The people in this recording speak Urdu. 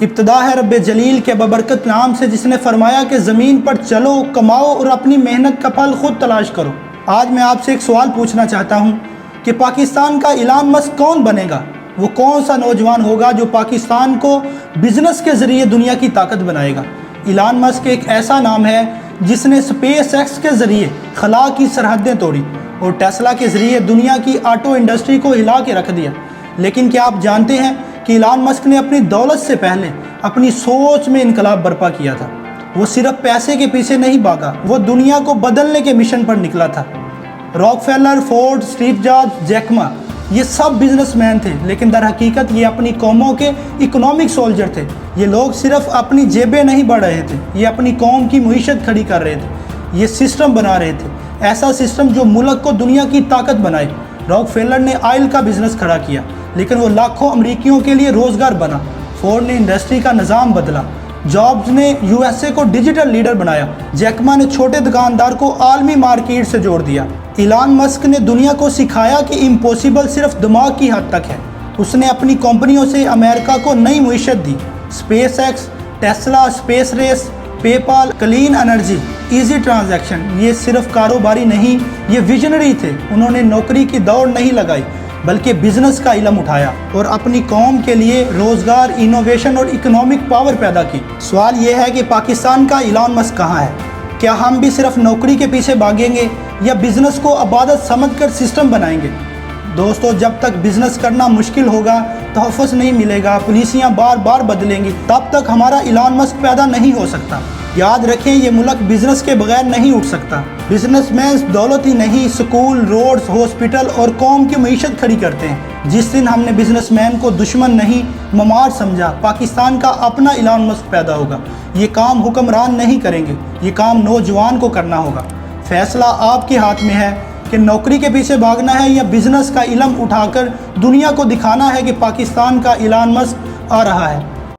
ابتدا ہے رب جلیل کے ببرکت نام سے، جس نے فرمایا کہ زمین پر چلو، کماؤ اور اپنی محنت کا پھل خود تلاش کرو۔ آج میں آپ سے ایک سوال پوچھنا چاہتا ہوں کہ پاکستان کا ایلان مسک کون بنے گا؟ وہ کون سا نوجوان ہوگا جو پاکستان کو بزنس کے ذریعے دنیا کی طاقت بنائے گا؟ ایلان مسک ایک ایسا نام ہے جس نے اسپیس ایکس کے ذریعے خلا کی سرحدیں توڑی اور ٹیسلا کے ذریعے دنیا کی آٹو انڈسٹری کو ہلا کے رکھ دیا۔ لیکن کیا آپ جانتے ہیں کہ ایلان مسک نے اپنی دولت سے پہلے اپنی سوچ میں انقلاب برپا کیا تھا؟ وہ صرف پیسے کے پیچھے نہیں بھاگا، وہ دنیا کو بدلنے کے مشن پر نکلا تھا۔ Rockefeller, Ford, Steve Jobs, Jack Ma, یہ سب بزنس مین تھے، لیکن در حقیقت یہ اپنی قوموں کے اکنامک سولجر تھے۔ یہ لوگ صرف اپنی جیبیں نہیں بڑھ رہے تھے، یہ اپنی قوم کی معیشت کھڑی کر رہے تھے۔ یہ سسٹم بنا رہے تھے، ایسا سسٹم جو ملک کو دنیا کی طاقت بنائے۔ راک فیلر نے آئل کا بزنس کھڑا کیا، لیکن وہ لاکھوں امریکیوں کے لیے روزگار بنا۔ فورڈ نے انڈسٹری کا نظام بدلا۔ جابز نے یو ایس اے کو ڈیجیٹل لیڈر بنایا۔ جیک ما نے چھوٹے دکاندار کو عالمی مارکیٹ سے جوڑ دیا۔ ایلان مسک نے دنیا کو سکھایا کہ امپوسیبل صرف دماغ کی حد تک ہے۔ اس نے اپنی کمپنیوں سے امریکہ کو نئی معیشت دی۔ SpaceX, Tesla, space race, PayPal, clean energy, easy transaction, یہ صرف کاروباری نہیں، یہ ویژنری تھے۔ انہوں نے نوکری کی دوڑ نہیں لگائی بلکہ بزنس کا علم اٹھایا اور اپنی قوم کے لیے روزگار، انوویشن اور اکنامک پاور پیدا کی۔ سوال یہ ہے کہ پاکستان کا ایلان مسک کہاں ہے؟ کیا ہم بھی صرف نوکری کے پیچھے بھاگیں گے یا بزنس کو عبادت سمجھ کر سسٹم بنائیں گے؟ دوستو، جب تک بزنس کرنا مشکل ہوگا، تحفظ نہیں ملے گا، پالیسیاں بار بار بدلیں گی، تب تک ہمارا ایلان مسک پیدا نہیں ہو سکتا۔ یاد رکھیں، یہ ملک بزنس کے بغیر نہیں اٹھ سکتا۔ بزنس مین دولت ہی نہیں، سکول، روڈز، ہاسپٹل اور قوم کی معیشت کھڑی کرتے ہیں۔ جس دن ہم نے بزنس مین کو دشمن نہیں ممار سمجھا، پاکستان کا اپنا ایلان مسک پیدا ہوگا۔ یہ کام حکمران نہیں کریں گے، یہ کام نوجوان کو کرنا ہوگا۔ فیصلہ آپ کے ہاتھ میں ہے کہ نوکری کے پیچھے بھاگنا ہے یا بزنس کا علم اٹھا کر دنیا کو دکھانا ہے کہ پاکستان کا ایلان مسک آ رہا ہے۔